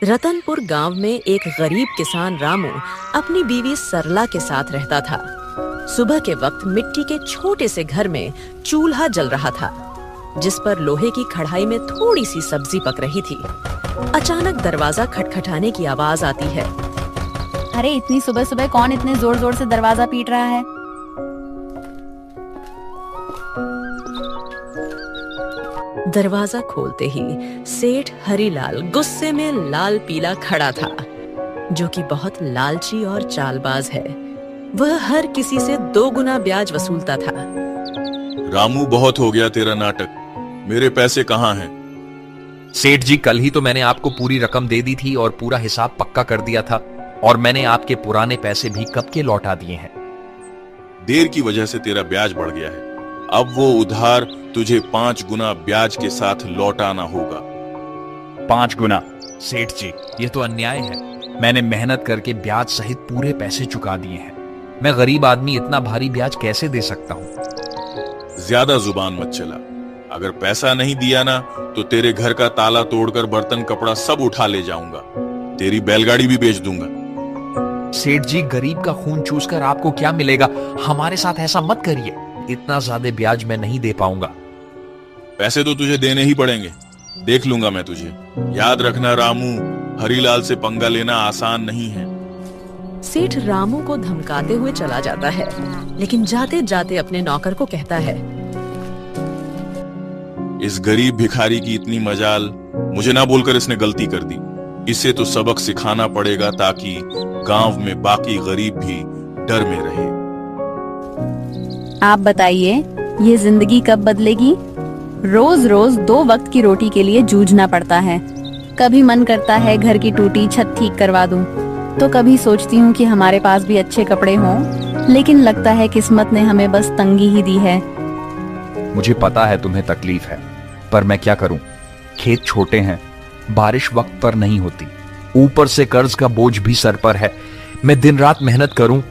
रतनपुर गांव में एक गरीब किसान रामू अपनी बीवी सरला के साथ रहता था। सुबह के वक्त मिट्टी के छोटे से घर में चूल्हा जल रहा था, जिस पर लोहे की कढ़ाई में थोड़ी सी सब्जी पक रही थी। अचानक दरवाजा खटखटाने की आवाज आती है। अरे इतनी सुबह सुबह कौन इतने जोर जोर से दरवाजा पीट रहा है? दरवाजा खोलते ही सेठ हरीलाल गुस्से में लाल पीला खड़ा था, जो कि बहुत लालची और चालबाज है। वह हर किसी से 2 गुना ब्याज वसूलता था। रामू, बहुत हो गया तेरा नाटक। मेरे पैसे कहाँ हैं? सेठ जी, कल ही तो मैंने आपको पूरी रकम दे दी थी और पूरा हिसाब पक्का कर दिया था, और मैंने आपके पुराने पैसे भी कब के लौटा दिए हैं। देर की वजह से तेरा ब्याज बढ़ गया है। अब वो उधार तुझे 5 गुना ब्याज के साथ लौटाना होगा। 5 गुना? सेठ जी, ये तो अन्याय है। मैंने मेहनत करके ब्याज सहित पूरे पैसे चुका दिए हैं। मैं गरीब आदमी इतना भारी ब्याज कैसे दे सकता हूँ? ज्यादा जुबान मत चला। अगर पैसा नहीं दिया ना तो तेरे घर का ताला तोड़कर बर्तन कपड़ा सब उठा ले जाऊंगा। तेरी बैलगाड़ी भी बेच दूंगा। सेठ जी, गरीब का खून चूसकर आपको क्या मिलेगा? हमारे साथ ऐसा मत करिए। इतना ज्यादा ब्याज मैं नहीं दे पाऊंगा। पैसे तो तुझे देने ही पड़ेंगे। देख लूंगा मैं तुझे। याद रखना रामू, हरीलाल से पंगा लेना आसान नहीं है। सेठ रामू को धमकाते हुए चला जाता है, लेकिन जाते जाते अपने नौकर को कहता है, इस गरीब भिखारी की इतनी मजाल, मुझे ना बोलकर इसने गलती कर दी। इसे तो सबक सिखाना पड़ेगा ताकि गांव में बाकी गरीब भी डर में रहे। आप बताइए, ये जिंदगी कब बदलेगी? रोज रोज 2 वक्त की रोटी के लिए जूझना पड़ता है। कभी मन करता है घर की टूटी छत ठीक करवा दूं, तो कभी सोचती हूँ कि हमारे पास भी अच्छे कपड़े हों, लेकिन लगता है किस्मत ने हमें बस तंगी ही दी है। मुझे पता है तुम्हें तकलीफ है, पर मैं क्या करूं? खेत छोटे हैं, बारिश वक्त पर नहीं होती, ऊपर से कर्ज का बोझ भी सर पर है। मैं दिन रात मेहनत करूं,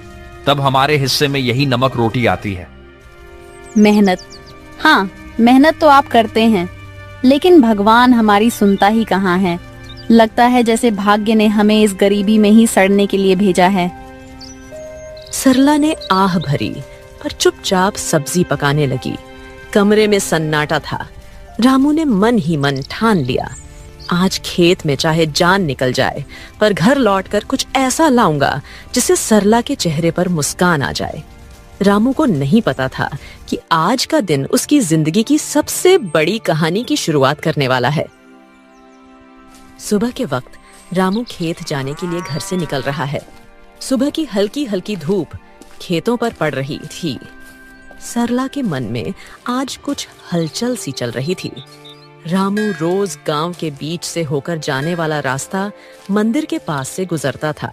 तब हमारे हिस्से में यही नमक रोटी आती है। मेहनत? हाँ, मेहनत तो आप करते हैं, लेकिन भगवान हमारी सुनता ही कहाँ है। लगता है जैसे भाग्य ने हमें इस गरीबी में ही सड़ने के लिए भेजा है। सरला ने आह भरी, पर चुपचाप सब्जी पकाने लगी। कमरे में सन्नाटा था। रामू ने मन ही मन ठान लिया, आज खेत में चाहे जान निकल जाए, पर घर लौटकर कुछ ऐसा लाऊंगा जिससे सरला के चेहरे पर मुस्कान आ जाए। रामू को नहीं पता था कि आज का दिन उसकी जिंदगी की सबसे बड़ी कहानी की शुरुआत करने वाला है। सुबह के वक्त रामू खेत जाने के लिए घर से निकल रहा है। सुबह की हल्की हल्की धूप खेतों पर पड़ रही थी। सरला के मन में आज कुछ हलचल सी चल रही थी। रामू रोज गांव के बीच से होकर जाने वाला रास्ता मंदिर के पास से गुजरता था।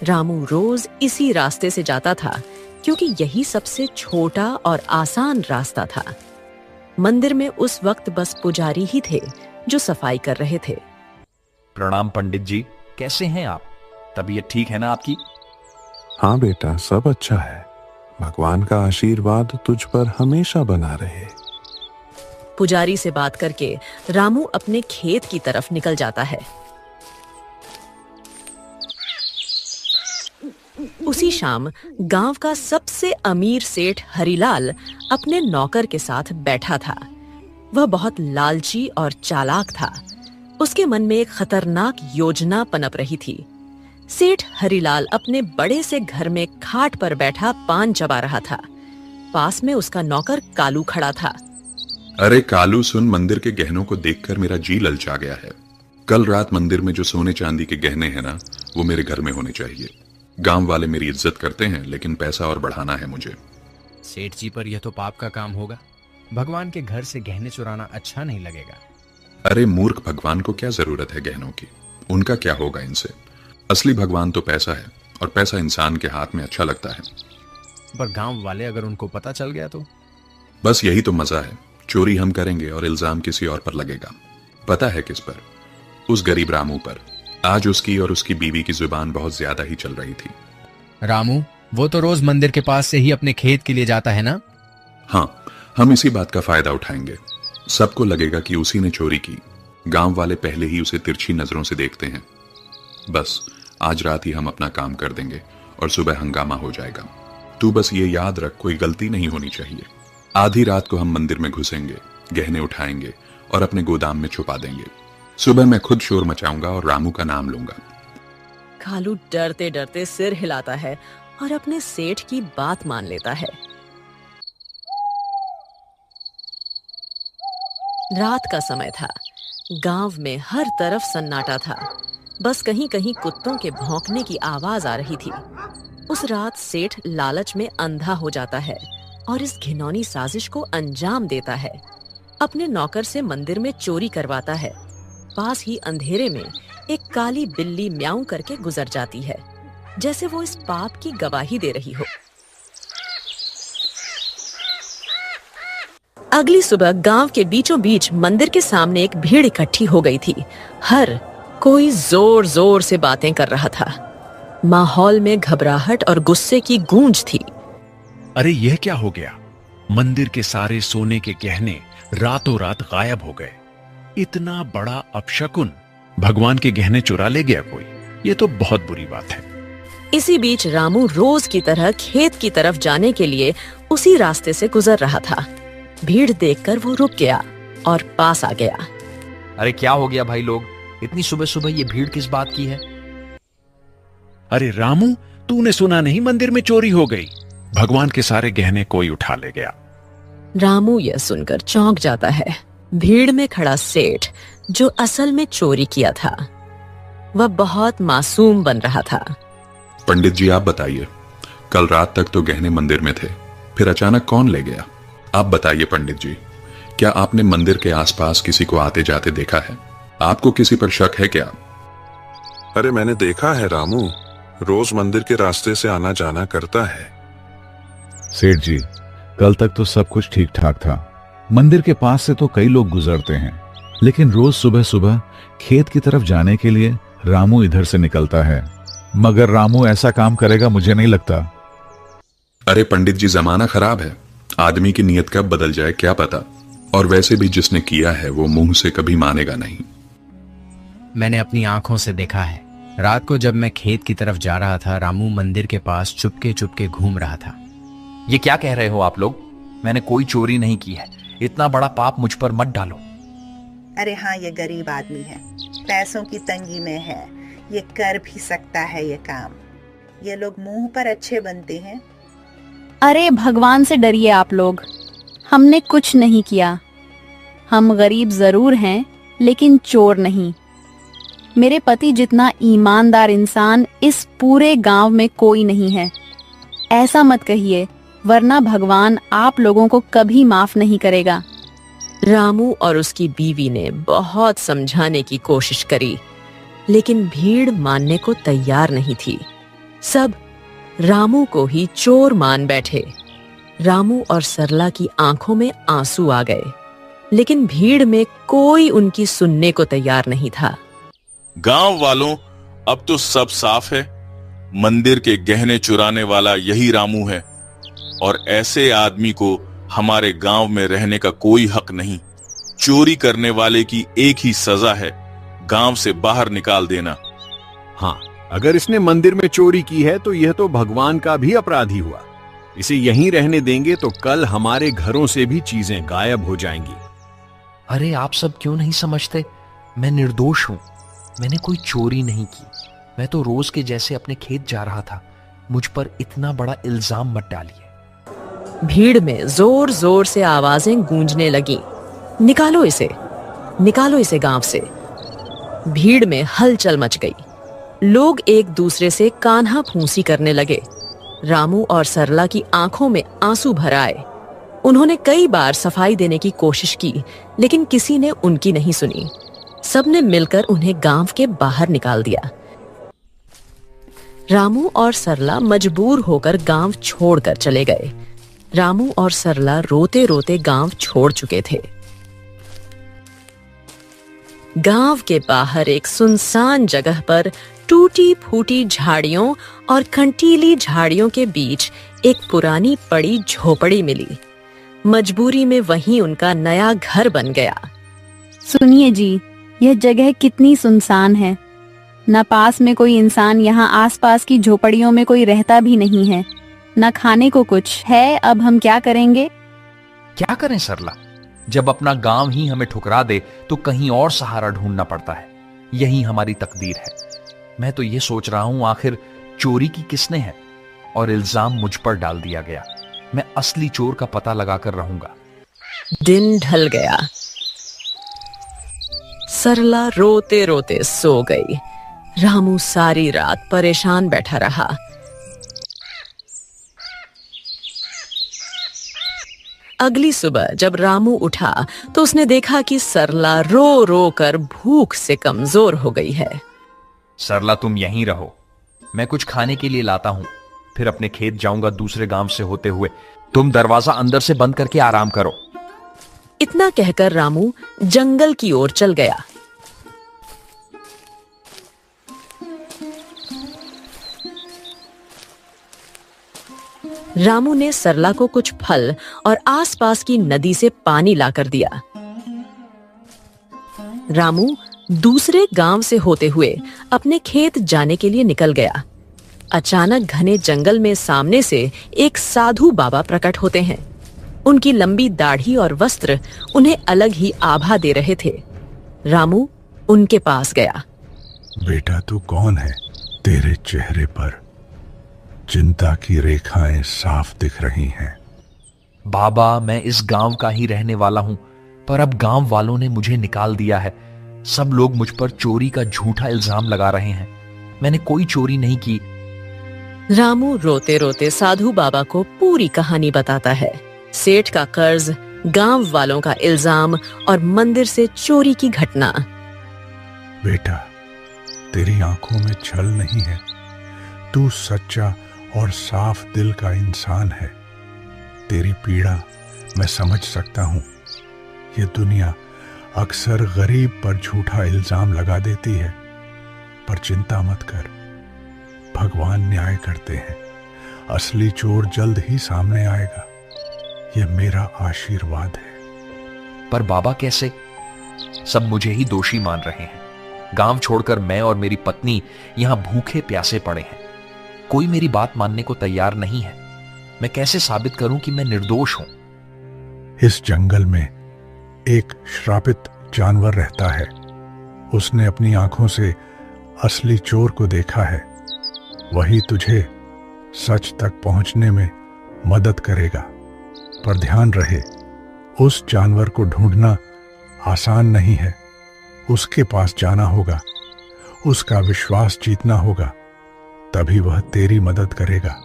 रामू रोज इसी रास्ते से जाता था, क्योंकि यही सबसे छोटा और आसान रास्ता था। मंदिर में उस वक्त बस पुजारी ही थे जो सफाई कर रहे थे। प्रणाम पंडित जी, कैसे हैं आप? तबीयत ठीक है ना आपकी? हाँ बेटा, सब अच्छा है। भगवान का आशीर्वाद तुझ पर हमेशा बना रहे। पुजारी से बात करके रामू अपने खेत की तरफ निकल जाता है। उसी शाम गांव का सबसे अमीर सेठ हरीलाल अपने नौकर के साथ बैठा था। वह बहुत लालची और चालाक था। उसके मन में एक खतरनाक योजना पनप रही थी। सेठ हरीलाल अपने बड़े से घर में खाट पर बैठा पान चबा रहा था। पास में उसका नौकर कालू खड़ा था। अरे कालू सुन, मंदिर के गहनों को देखकर मेरा जी ललचा गया है। कल रात मंदिर में जो सोने चांदी के गहने हैं ना, वो मेरे घर में होने चाहिए। गांव वाले मेरी इज्जत करते हैं, लेकिन पैसा और बढ़ाना है मुझे। सेठ जी, पर यह तो पाप का काम होगा। भगवान के घर से गहने चुराना अच्छा नहीं लगेगा। अरे मूर्ख, भगवान को क्या जरूरत है गहनों की? उनका क्या होगा इनसे? असली भगवान तो पैसा है, और पैसा इंसान के हाथ में अच्छा लगता है। पर गांव वाले अगर उनको पता चल गया तो? बस यही तो मजा है। चोरी हम करेंगे और इल्जाम किसी और पर लगेगा। पता है किस पर? उस गरीब रामू पर। आज उसकी और उसकी बीवी की जुबान बहुत ज्यादा ही चल रही थी। रामू, वो तो रोज मंदिर के पास से ही अपने खेत के लिए जाता है ना? हाँ, हम इसी बात का फायदा उठाएंगे। सबको लगेगा कि उसी ने चोरी की, गांव वाले पहले ही उसे तिरछी नजरों से देखते हैं। बस आज रात ही हम अपना काम कर देंगे और सुबह हंगामा हो जाएगा। तू बस ये याद रख, कोई गलती नहीं होनी चाहिए। आधी रात को हम मंदिर में घुसेंगे, गहने उठाएंगे और अपने गोदाम में छुपा देंगे। सुबह मैं खुद शोर मचाऊंगा और रामू का नाम लूंगा। कालू डरते डरते सिर हिलाता है और अपने सेठ की बात मान लेता है। रात का समय था। गांव में हर तरफ सन्नाटा था। बस कहीं कहीं कुत्तों के भौंकने की आवाज आ रही थी। उस रात सेठ लालच में अंधा हो जाता है और इस घिनौनी साजिश को अंजाम देता है। अपने नौकर से मंदिर में चोरी करवाता है। पास ही अंधेरे में एक काली बिल्ली म्याऊं करके गुजर जाती है, जैसे वो इस पाप की गवाही दे रही हो। अगली सुबह गांव के बीचों बीच मंदिर के सामने एक भीड़ इकट्ठी हो गई थी। हर कोई जोर जोर से बातें कर रहा था। माहौल में घबराहट और गुस्से की गूंज थी। अरे यह क्या हो गया? मंदिर के सारे सोने के गहने रातों रात गायब हो गए। इतना बड़ा अपशकुन, भगवान के गहने चुरा ले गया कोई। ये तो बहुत बुरी बात है। इसी बीच रामू रोज की तरह खेत की तरफ जाने के लिए उसी रास्ते से गुजर रहा था। भीड़ देखकर वो रुक गया और पास आ गया। अरे क्या हो गया भाई लोग, इतनी सुबह सुबह ये भीड़ किस बात की है? अरे रामू, तूने सुना नहीं मंदिर में चोरी हो गई? भगवान के सारे गहने कोई उठा ले गया। रामू यह सुनकर चौंक जाता है। भीड़ में खड़ा सेठ, जो असल में चोरी किया था, वह बहुत मासूम बन रहा था। पंडित जी आप बताइए, कल रात तक तो गहने मंदिर में थे, फिर अचानक कौन ले गया? आप बताइए पंडित जी, क्या आपने मंदिर के आसपास किसी को आते जाते देखा है? आपको किसी पर शक है क्या? अरे मैंने देखा है रामू, रोज मंदिर के रास्ते से आना जाना करता है। सेठ जी, कल तक तो सब कुछ ठीक ठाक था। मंदिर के पास से तो कई लोग गुजरते हैं, लेकिन रोज सुबह सुबह खेत की तरफ जाने के लिए रामू इधर से निकलता है। मगर रामू ऐसा काम करेगा मुझे नहीं लगता। अरे पंडित जी, जमाना खराब है, आदमी की नीयत कब बदल जाए क्या पता। और वैसे भी जिसने किया है वो मुंह से कभी मानेगा नहीं। मैंने अपनी आंखों से देखा है। रात को जब मैं खेत की तरफ जा रहा था, रामू मंदिर के पास चुपके चुपके घूम रहा था। ये क्या कह रहे हो आप लोग? मैंने कोई चोरी नहीं की है। इतना बड़ा पाप मुझ पर मत डालो। अरे हाँ, ये गरीब आदमी है, पैसों की तंगी में है, ये कर भी सकता है ये काम। ये लोग मुंह पर अच्छे बनते हैं। अरे भगवान से डरिए आप लोग, हमने कुछ नहीं किया। हम गरीब जरूर हैं, लेकिन चोर नहीं। मेरे पति जितना ईमानदार इंसान इस पूरे गांव में कोई नहीं है। ऐसा मत कहिए, वरना भगवान आप लोगों को कभी माफ नहीं करेगा। रामू और उसकी बीवी ने बहुत समझाने की कोशिश करी, लेकिन भीड़ मानने को तैयार नहीं थी। सब रामू को ही चोर मान बैठे। रामू और सरला की आंखों में आंसू आ गए, लेकिन भीड़ में कोई उनकी सुनने को तैयार नहीं था। गांव वालों, अब तो सब साफ है। मंदिर के गहने चुराने वाला यही रामू है और ऐसे आदमी को हमारे गांव में रहने का कोई हक नहीं। चोरी करने वाले की एक ही सजा है, गांव से बाहर निकाल देना। हाँ, अगर इसने मंदिर में चोरी की है तो यह तो भगवान का भी अपराधी हुआ। इसे यहीं रहने देंगे तो कल हमारे घरों से भी चीजें गायब हो जाएंगी। अरे आप सब क्यों नहीं समझते? मैं निर्दोष हूं। मैंने कोई चोरी नहीं की। मैं तो रोज के जैसे अपने खेत जा रहा था। मुझ पर इतना बड़ा इल्जाम मत डालिए। भीड़ में जोर जोर से आवाजें गूंजने लगी। निकालो इसे गांव से। भीड़ में हलचल मच गई। लोग एक दूसरे से कान्हा फूंसी करने लगे। रामू और सरला की आंखों में आंसू भर आए। उन्होंने कई बार सफाई देने की कोशिश की, लेकिन किसी ने उनकी नहीं सुनी। सबने मिलकर उन्हें गांव के बाहर निकाल दिया। रामू और सरला मजबूर होकर गांव छोड़कर चले गए। रामू और सरला रोते रोते गांव छोड़ चुके थे। गांव के बाहर एक सुनसान जगह पर टूटी फूटी झाड़ियों और कंटीली झाड़ियों के बीच एक पुरानी पड़ी झोपड़ी मिली। मजबूरी में वहीं उनका नया घर बन गया। सुनिए जी, यह जगह कितनी सुनसान है। न पास में कोई इंसान, यहाँ आसपास की झोपड़ियों में कोई रहता भी नहीं है। न खाने को कुछ है। अब हम क्या करेंगे? क्या करें सरला? जब अपना गांव ही हमें ठुकरा दे तो कहीं और सहारा ढूंढना पड़ता है। यही हमारी तकदीर है। मैं तो ये सोच रहा हूं, आखिर चोरी की किसने है और इल्जाम मुझ पर डाल दिया गया। मैं असली चोर का पता लगाकर रहूंगा। दिन ढल गया। सरला रोते रोते सो गई। रामू सारी रात परेशान बैठा रहा। अगली सुबह जब रामू उठा तो उसने देखा कि सरला रो रो कर भूख से कमजोर हो गई है। सरला, तुम यहीं रहो, मैं कुछ खाने के लिए लाता हूं, फिर अपने खेत जाऊंगा दूसरे गांव से होते हुए। तुम दरवाजा अंदर से बंद करके आराम करो। इतना कहकर रामू जंगल की ओर चल गया। रामू ने सरला को कुछ फल और आसपास की नदी से पानी लाकर दिया। रामू दूसरे गांव से होते हुए अपने खेत जाने के लिए निकल गया। अचानक घने जंगल में सामने से एक साधु बाबा प्रकट होते हैं। उनकी लंबी दाढ़ी और वस्त्र उन्हें अलग ही आभा दे रहे थे। रामू उनके पास गया। बेटा, तू कौन है? तेरे चेहरे पर चिंता की रेखाएं साफ दिख रही हैं। बाबा, मैं इस गांव का ही रहने वाला हूं, पर अब गांव वालों ने मुझे निकाल दिया है। सब लोग मुझ पर चोरी का झूठा इल्जाम लगा रहे हैं। मैंने कोई चोरी नहीं की। रामू रोते रोते साधु बाबा को पूरी कहानी बताता है। सेठ का कर्ज, गांव वालों का इल्जाम और मंदिर से चोरी की घटना। बेटा, तेरी आंखों में छल नहीं है। तू सच्चा और साफ दिल का इंसान है। तेरी पीड़ा मैं समझ सकता हूं। ये दुनिया अक्सर गरीब पर झूठा इल्जाम लगा देती है, पर चिंता मत कर, भगवान न्याय करते हैं। असली चोर जल्द ही सामने आएगा। यह मेरा आशीर्वाद है। पर बाबा, कैसे? सब मुझे ही दोषी मान रहे हैं। गांव छोड़कर मैं और मेरी पत्नी यहां भूखे प्यासे पड़े हैं। कोई मेरी बात मानने को तैयार नहीं है। मैं कैसे साबित करूं कि मैं निर्दोष हूं? इस जंगल में एक श्रापित जानवर रहता है। उसने अपनी आंखों से असली चोर को देखा है। वही तुझे सच तक पहुंचने में मदद करेगा। पर ध्यान रहे, उस जानवर को ढूंढना आसान नहीं है। उसके पास जाना होगा, उसका विश्वास जीतना होगा, तभी वह तेरी मदद करेगा।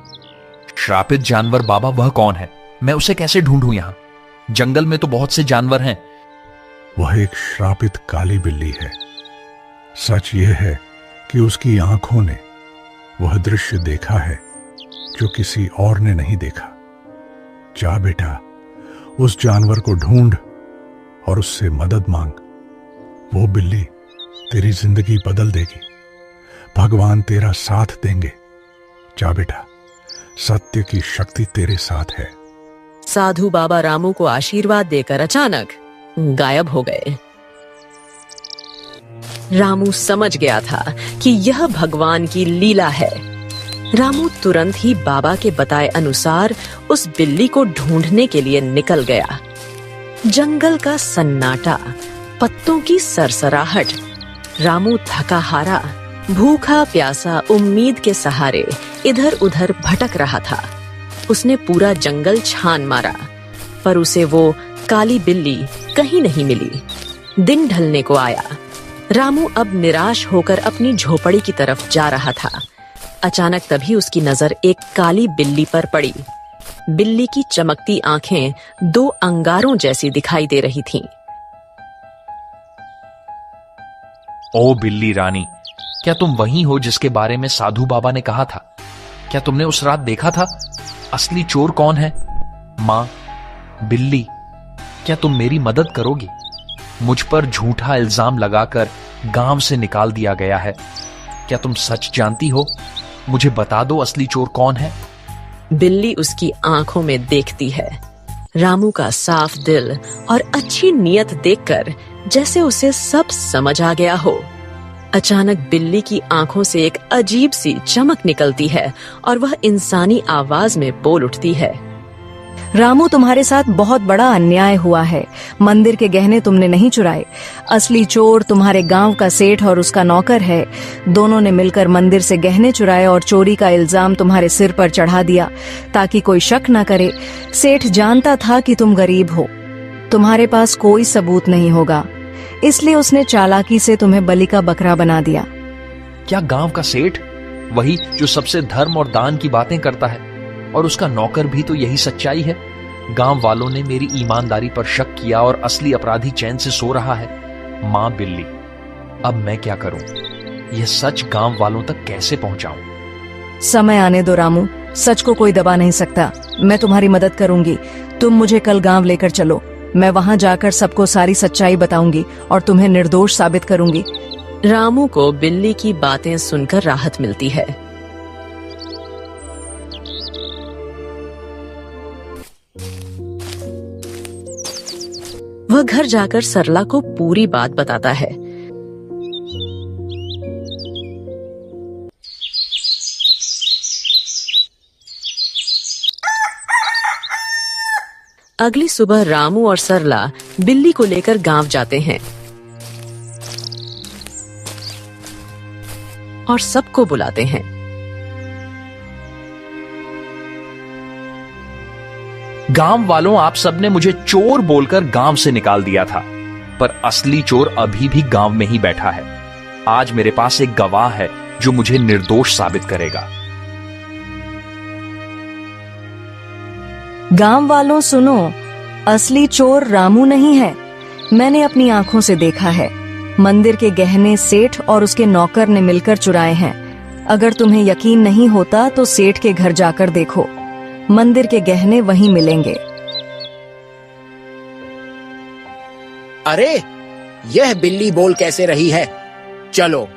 श्रापित जानवर बाबा, वह कौन है? मैं उसे कैसे ढूंढूं? यहां जंगल में तो बहुत से जानवर हैं। वह एक श्रापित काली बिल्ली है। सच यह है कि उसकी आंखों ने वह दृश्य देखा है जो किसी और ने नहीं देखा। जा बेटा, उस जानवर को ढूंढ और उससे मदद मांग। वो बिल्ली तेरी जिंदगी बदल देगी। भगवान तेरा साथ देंगे। जा बेटा, सत्य की शक्ति तेरे साथ है। साधु बाबा रामू को आशीर्वाद देकर अचानक गायब हो गए। रामू समझ गया था कि यह भगवान की लीला है। रामू तुरंत ही बाबा के बताए अनुसार उस बिल्ली को ढूंढने के लिए निकल गया। जंगल का सन्नाटा, पत्तों की सरसराहट। रामू थका हारा, भूखा प्यासा, उम्मीद के सहारे इधर उधर भटक रहा था। उसने पूरा जंगल छान मारा, पर उसे वो काली बिल्ली कहीं नहीं मिली। दिन ढलने को आया। रामू अब निराश होकर अपनी झोपड़ी की तरफ जा रहा था। अचानक तभी उसकी नजर एक काली बिल्ली पर पड़ी। बिल्ली की चमकती आंखें दो अंगारों जैसी दिखाई दे रही थीं। ओ बिल्ली रानी, क्या तुम वही हो जिसके बारे में साधु बाबा ने कहा था? क्या तुमने उस रात देखा था? असली चोर कौन है? माँ, बिल्ली, क्या तुम मेरी मदद करोगी? मुझ पर झूठा इल्जाम लगाकर गांव से निकाल दिया गया है। क्या तुम सच जानती हो? मुझे बता दो, असली चोर कौन है? बिल्ली उसकी आंखों में देखती है। रामू का साफ दिल और अच्छी नीयत देखकर जैसे उसे सब समझ आ गया हो। अचानक बिल्ली की आंखों से एक अजीब सी चमक निकलती है और वह इंसानी आवाज में बोल उठती है। रामू, तुम्हारे साथ बहुत बड़ा अन्याय हुआ है। मंदिर के गहने तुमने नहीं चुराए। असली चोर तुम्हारे गांव का सेठ और उसका नौकर है। दोनों ने मिलकर मंदिर से गहने चुराए और चोरी का इल्जाम तुम्हारे सिर पर चढ़ा दिया ताकि कोई शक न करे। सेठ जानता था कि तुम गरीब हो, तुम्हारे पास कोई सबूत नहीं होगा, इसलिए उसने चालाकी से तुम्हें बलि का बकरा बना दिया। क्या गांव का सेठ, वही जो सबसे धर्म और दान की बातें करता है, और उसका नौकर भी तो यही सच्चाई है? गांव वालों ने मेरी ईमानदारी पर शक किया और असली अपराधी चैन से सो रहा है। मां बिल्ली, अब मैं क्या करूं? यह सच गांव वालों तक कैसे पहुंचाऊं? समय आने दो रामू, सच को कोई दबा नहीं सकता। मैं तुम्हारी मदद करूंगी। तुम मुझे कल गांव लेकर चलो। मैं वहां जाकर सबको सारी सच्चाई बताऊंगी और तुम्हें निर्दोष साबित करूंगी। रामू को बिल्ली की बातें सुनकर राहत मिलती है। वह घर जाकर सरला को पूरी बात बताता है। अगली सुबह रामू और सरला बिल्ली को लेकर गांव जाते हैं और सबको बुलाते हैं। गांव वालों, आप सबने मुझे चोर बोलकर गांव से निकाल दिया था, पर असली चोर अभी भी गांव में ही बैठा है। आज मेरे पास एक गवाह है जो मुझे निर्दोष साबित करेगा। गांव वालों सुनो, असली चोर रामू नहीं है। मैंने अपनी आंखों से देखा है। मंदिर के गहने सेठ और उसके नौकर ने मिलकर चुराए हैं। अगर तुम्हें यकीन नहीं होता तो सेठ के घर जाकर देखो, मंदिर के गहने वहीं मिलेंगे। अरे, यह बिल्ली बोल कैसे रही है? चलो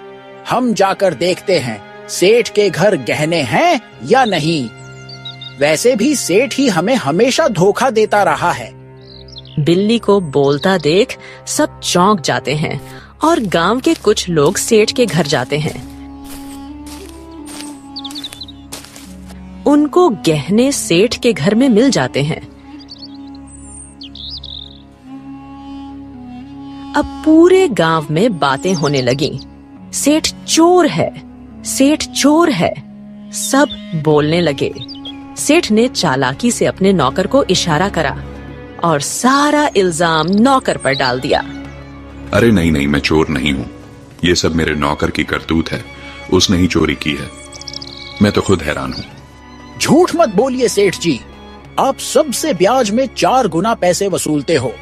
हम जाकर देखते हैं सेठ के घर गहने हैं या नहीं। वैसे भी सेठ ही हमें हमेशा धोखा देता रहा है। बिल्ली को बोलता देख सब चौंक जाते हैं और गांव के कुछ लोग सेठ के घर जाते हैं। उनको गहने सेठ के घर में मिल जाते हैं। अब पूरे गांव में बातें होने लगी। सेठ चोर है, सेठ चोर है। सब बोलने लगे। सेठ ने चालाकी से अपने नौकर को इशारा करा और सारा इल्जाम नौकर पर डाल दिया। अरे नहीं नहीं, मैं चोर नहीं हूं। ये सब मेरे नौकर की करतूत है। उसने ही चोरी की है। मैं तो खुद हैरान हूं। झूठ मत बोलिए सेठ जी, आप सबसे ब्याज में 4 गुना पैसे वसूलते हो,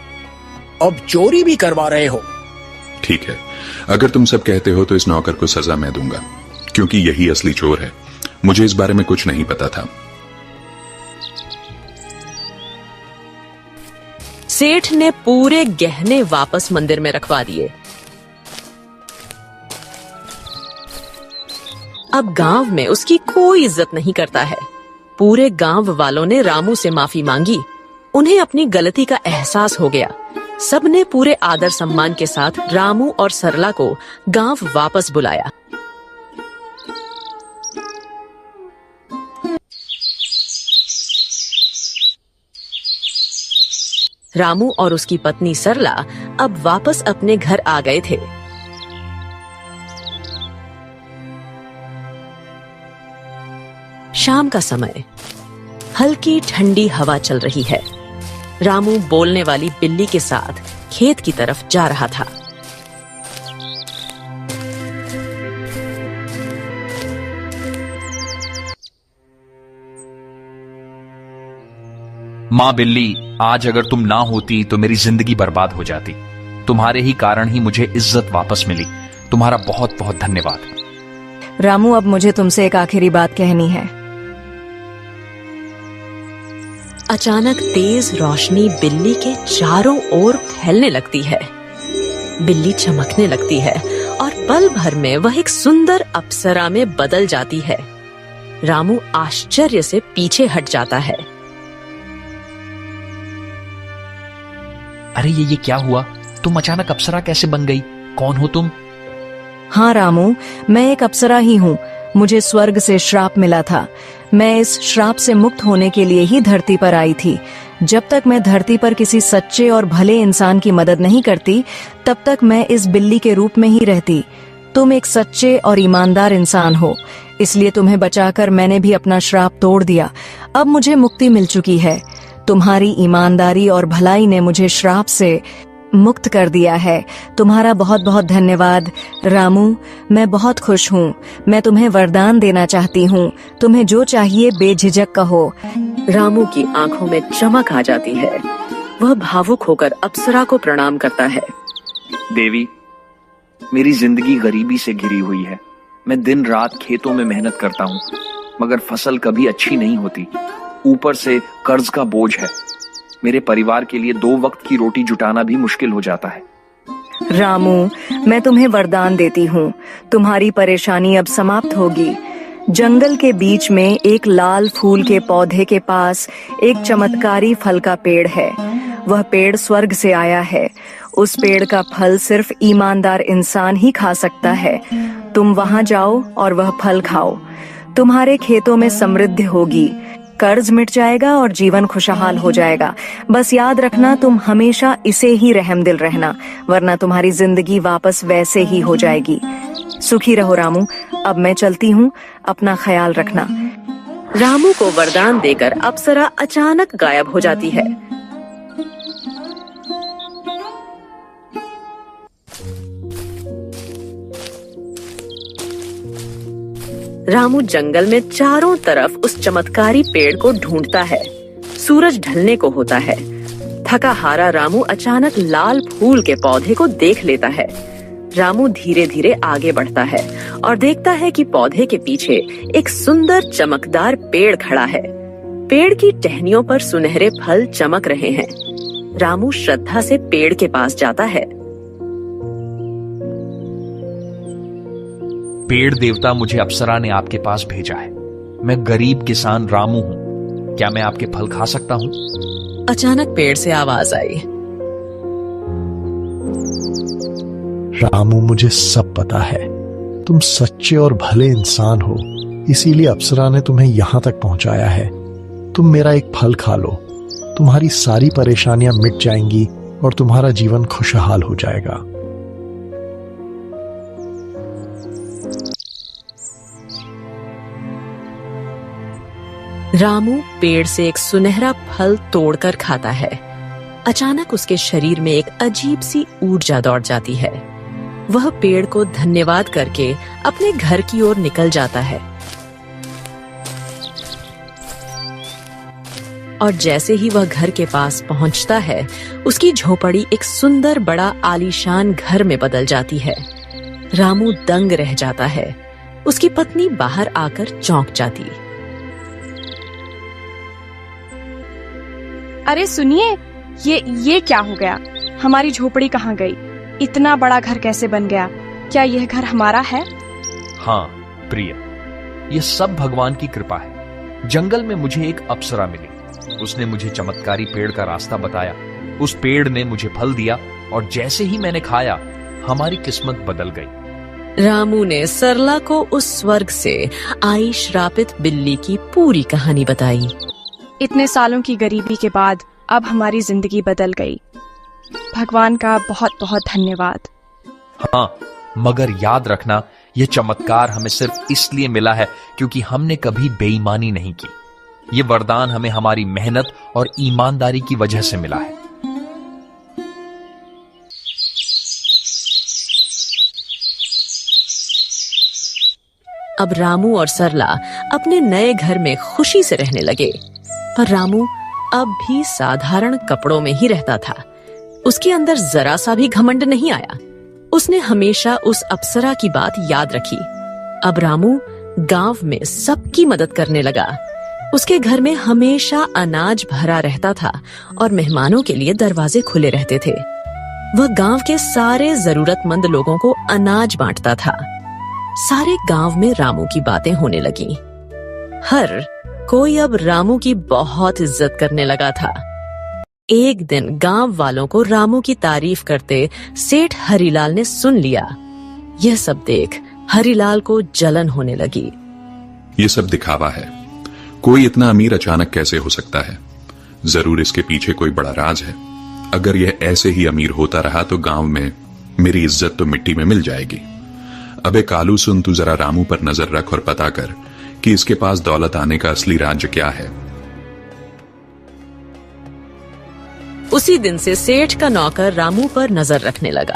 अब चोरी भी करवा रहे हो। ठीक है, अगर तुम सब कहते हो तो इस नौकर को सजा मैं दूंगा, क्योंकि यही असली चोर है। मुझे इस बारे में कुछ नहीं पता था। सेठ ने पूरे गहने वापस मंदिर में रखवा दिए। अब गांव में उसकी कोई इज्जत नहीं करता है। पूरे गांव वालों ने रामू से माफी मांगी। उन्हें अपनी गलती का एहसास हो गया। सबने पूरे आदर सम्मान के साथ रामू और सरला को गांव वापस बुलाया। रामू और उसकी पत्नी सरला अब वापस अपने घर आ गए थे। शाम का समय, हल्की ठंडी हवा चल रही है। रामू बोलने वाली बिल्ली के साथ खेत की तरफ जा रहा था। मां बिल्ली, आज अगर तुम ना होती तो मेरी जिंदगी बर्बाद हो जाती। तुम्हारे ही कारण ही मुझे इज्जत वापस मिली। तुम्हारा बहुत बहुत धन्यवाद। रामू, अब मुझे तुमसे एक आखिरी बात कहनी है। अचानक तेज रोशनी बिल्ली के चारों ओर फैलने लगती है। बिल्ली चमकने लगती है और पल भर में वह एक सुंदर अप्सरा में बदल जाती है। रामू आश्चर्य से पीछे हट जाता है। अरे ये क्या हुआ? तुम अचानक अप्सरा कैसे बन गई? कौन हो तुम? हाँ रामू, मैं एक अप्सरा ही हूँ। मुझे स्वर्ग से श्राप मिला था। मैं इस श्राप से मुक्त होने के लिए ही धरती पर आई थी। जब तक मैं धरती पर किसी सच्चे और भले इंसान की मदद नहीं करती, तब तक मैं इस बिल्ली के रूप में ही रहती। तुम एक सच्चे और ईमानदार इंसान हो, इसलिए तुम्हें बचाकर मैंने भी अपना श्राप तोड़ दिया। अब मुझे मुक्ति मिल चुकी है। तुम्हारी ईमानदारी और भलाई ने मुझे श्राप से मुक्त कर दिया है। तुम्हारा बहुत बहुत धन्यवाद रामू। मैं बहुत खुश हूँ। मैं तुम्हें वरदान देना चाहती हूँ। तुम्हें जो चाहिए बेझिझक कहो। रामू की आंखों में चमक आ जाती है। वह भावुक होकर अप्सरा को प्रणाम करता है। देवी, मेरी जिंदगी गरीबी से घिरी हुई है। मैं दिन रात खेतों में मेहनत करता हूँ, मगर फसल कभी अच्छी नहीं होती। ऊपर से कर्ज का बोझ है। मेरे परिवार के लिए 2 वक्त की रोटी जुटाना भी मुश्किल हो जाता है। रामू, मैं तुम्हें वरदान देती हूँ। तुम्हारी परेशानी अब समाप्त होगी। जंगल के बीच में एक लाल फूल के पौधे के पास एक चमत्कारी फल का पेड़ है। वह पेड़ स्वर्ग से आया है। उस पेड़ का फल सिर्फ ईमानदार इंसान ही खा सकता है। तुम वहां जाओ और वह फल खाओ। तुम्हारे खेतों में समृद्धि होगी, कर्ज मिट जाएगा और जीवन खुशहाल हो जाएगा। बस याद रखना, तुम हमेशा इसे ही रहमदिल रहना, वरना तुम्हारी जिंदगी वापस वैसे ही हो जाएगी। सुखी रहो रामू। अब मैं चलती हूँ, अपना ख्याल रखना। रामू को वरदान देकर अप्सरा अचानक गायब हो जाती है। रामू जंगल में चारों तरफ उस चमत्कारी पेड़ को ढूंढता है। सूरज ढलने को होता है। थका हारा रामू अचानक लाल फूल के पौधे को देख लेता है। रामू धीरे धीरे आगे बढ़ता है और देखता है कि पौधे के पीछे एक सुंदर चमकदार पेड़ खड़ा है। पेड़ की टहनियों पर सुनहरे फल चमक रहे हैं। रामू श्रद्धा से पेड़ के पास जाता है। पेड़ देवता, मुझे अप्सरा ने आपके पास भेजा है। मैं गरीब किसान रामू हूँ। क्या मैं आपके फल खा सकता हूँ? अचानक पेड़ से आवाज आई। रामू, मुझे सब पता है। तुम सच्चे और भले इंसान हो, इसीलिए अप्सरा ने तुम्हें यहां तक पहुंचाया है। तुम मेरा एक फल खा लो, तुम्हारी सारी परेशानियां मिट जाएंगी और तुम्हारा जीवन खुशहाल हो जाएगा। रामू पेड़ से एक सुनहरा फल तोड़कर खाता है। अचानक उसके शरीर में एक अजीब सी ऊर्जा दौड़ जाती है। वह पेड़ को धन्यवाद करके अपने घर की ओर निकल जाता है। और जैसे ही वह घर के पास पहुंचता है, उसकी झोपड़ी एक सुंदर बड़ा आलीशान घर में बदल जाती है। रामू दंग रह जाता है। उसकी पत्नी बाहर आकर चौंक जाती। अरे सुनिए, ये क्या हो गया? हमारी झोपड़ी कहाँ गई? इतना बड़ा घर कैसे बन गया? क्या यह घर हमारा है? हाँ प्रिय, यह सब भगवान की कृपा है। जंगल में मुझे एक अप्सरा मिली। उसने मुझे चमत्कारी पेड़ का रास्ता बताया। उस पेड़ ने मुझे फल दिया और जैसे ही मैंने खाया, हमारी किस्मत बदल गई। रामू ने सरला को उस स्वर्ग से आई श्रापित बिल्ली की पूरी कहानी बताई। इतने सालों की गरीबी के बाद अब हमारी जिंदगी बदल गई। भगवान का बहुत बहुत धन्यवाद। हाँ, मगर याद रखना, यह चमत्कार हमें सिर्फ इसलिए मिला है क्योंकि हमने कभी बेईमानी नहीं की। ये वरदान हमें हमारी मेहनत और ईमानदारी की वजह से मिला है। अब रामू और सरला अपने नए घर में खुशी से रहने लगे। पर रामू अब भी साधारण कपड़ों में ही रहता था। उसके अंदर जरा सा भी घमंड नहीं आया। उसने हमेशा उस अप्सरा की बात याद रखी। अब रामू गांव में सबकी मदद करने लगा। उसके घर में हमेशा अनाज भरा रहता था और मेहमानों के लिए दरवाजे खुले रहते थे। वह गांव के सारे जरूरतमंद लोगों को अनाज बांटता था। सारे गांव में रामू की बातें होने लगी। हर कोई अब रामू की बहुत इज्जत करने लगा था। एक दिन गांव वालों को रामू की तारीफ करते सेठ हरिलाल ने सुन लिया। यह सब देख हरिलाल को जलन होने लगी। ये सब दिखावा है। कोई इतना अमीर अचानक कैसे हो सकता है? जरूर इसके पीछे कोई बड़ा राज है। अगर यह ऐसे ही अमीर होता रहा तो गांव में मेरी इज्जत तो मिट्टी में मिल जाएगी। अबे कालू सुन, तू जरा रामू पर नजर रख और पता कर कि इसके पास दौलत आने का असली राज क्या है। उसी दिन से सेठ का नौकर रामू पर नजर रखने लगा।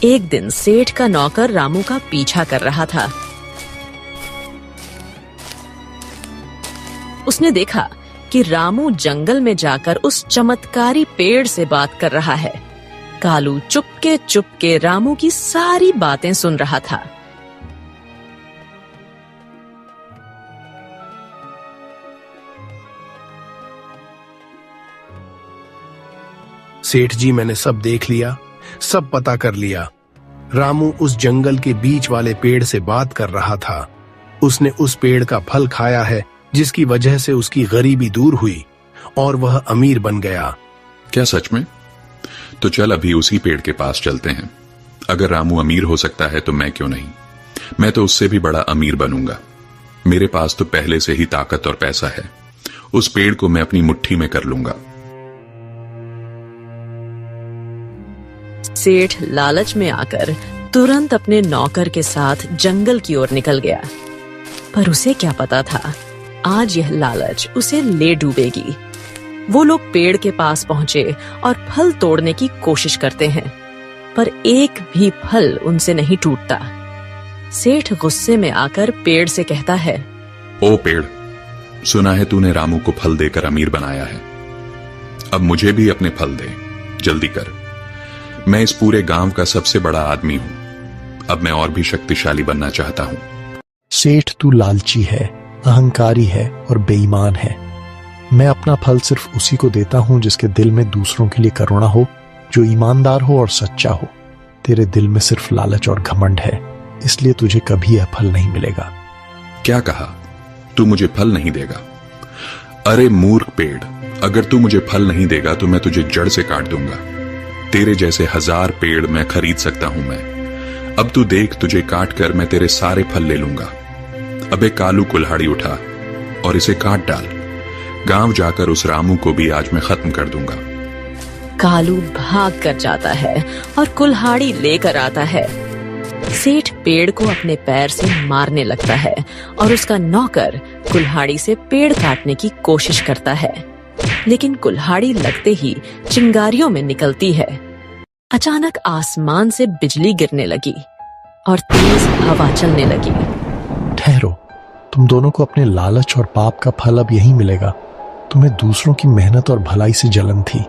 एक दिन सेठ का नौकर रामू का पीछा कर रहा था। उसने देखा कि रामू जंगल में जाकर उस चमत्कारी पेड़ से बात कर रहा है। कालू चुपके चुपके रामू की सारी बातें सुन रहा था। सेठ जी, मैंने सब देख लिया, सब पता कर लिया। रामू उस जंगल के बीच वाले पेड़ से बात कर रहा था। उसने उस पेड़ का फल खाया है, जिसकी वजह से उसकी गरीबी दूर हुई और वह अमीर बन गया। क्या सच में? तो चल अभी उसी पेड़ के पास चलते हैं। अगर रामू अमीर हो सकता है तो मैं क्यों नहीं? मैं तो उससे भी बड़ा अमीर बनूंगा। मेरे पास तो पहले से ही ताकत और पैसा है। उस पेड़ को मैं अपनी मुट्ठी में कर लूंगा। सेठ लालच में आकर तुरंत अपने नौकर के साथ जंगल की ओर निकल गया। पर उसे क्या पता था, आज यह लालच उसे ले डूबेगी। वो लोग पेड़ के पास पहुंचे और फल तोड़ने की कोशिश करते हैं, पर एक भी फल उनसे नहीं टूटता। सेठ गुस्से में आकर पेड़ से कहता है, ओ पेड़, सुना है तूने रामू को फल देकर अमीर बनाया है। अब मुझे भी अपने फल दे, जल्दी कर। मैं इस पूरे गांव का सबसे बड़ा आदमी हूं। अब मैं और भी शक्तिशाली बनना चाहता हूं। सेठ, तू लालची है, अहंकारी है और बेईमान है। मैं अपना फल सिर्फ उसी को देता हूं जिसके दिल में दूसरों के लिए करुणा हो, जो ईमानदार हो और सच्चा हो। तेरे दिल में सिर्फ लालच और घमंड है, इसलिए तुझे कभी यह फल नहीं मिलेगा। क्या कहा? तू मुझे फल नहीं देगा? अरे मूर्ख पेड़, अगर तू मुझे फल नहीं देगा तो मैं तुझे जड़ से काट दूंगा। तेरे जैसे 1000 पेड़ मैं खरीद सकता हूं मैं। अब तू देख, तुझे काट कर मैं तेरे सारे फल ले लूंगा। अबे कालू, कुल्हाड़ी उठा और इसे काट डाल। गांव जाकर उस रामू को भी आज मैं खत्म कर दूंगा। कालू भाग कर जाता है और कुल्हाड़ी लेकर आता है। सेठ पेड़ को अपने पैर से मारने लगता है और उसका नौकर कुल्हाड़ी से पेड़ काटने की कोशिश करता है, लेकिन कुल्हाड़ी लगते ही चिंगारियों में निकलती है। अचानक आसमान से बिजली गिरने लगी और तेज हवा चलने लगी। ठहरो, तुम दोनों को अपने लालच और पाप का फल अब यही मिलेगा। तुम्हें दूसरों की मेहनत और भलाई से जलन थी,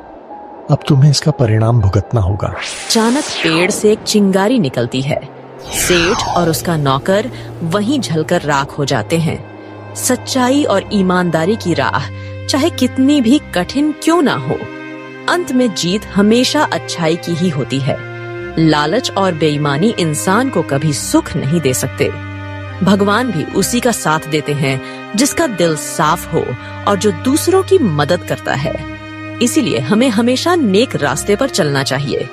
अब तुम्हें इसका परिणाम भुगतना होगा। अचानक पेड़ से एक चिंगारी निकलती है। सेठ और उसका नौकर वहीं जलकर राख हो जाते हैं। सच्चाई और ईमानदारी की राह चाहे कितनी भी कठिन क्यों ना हो, अंत में जीत हमेशा अच्छाई की ही होती है। लालच और बेईमानी इंसान को कभी सुख नहीं दे सकते। भगवान भी उसी का साथ देते हैं जिसका दिल साफ हो और जो दूसरों की मदद करता है। इसीलिए हमें हमेशा नेक रास्ते पर चलना चाहिए।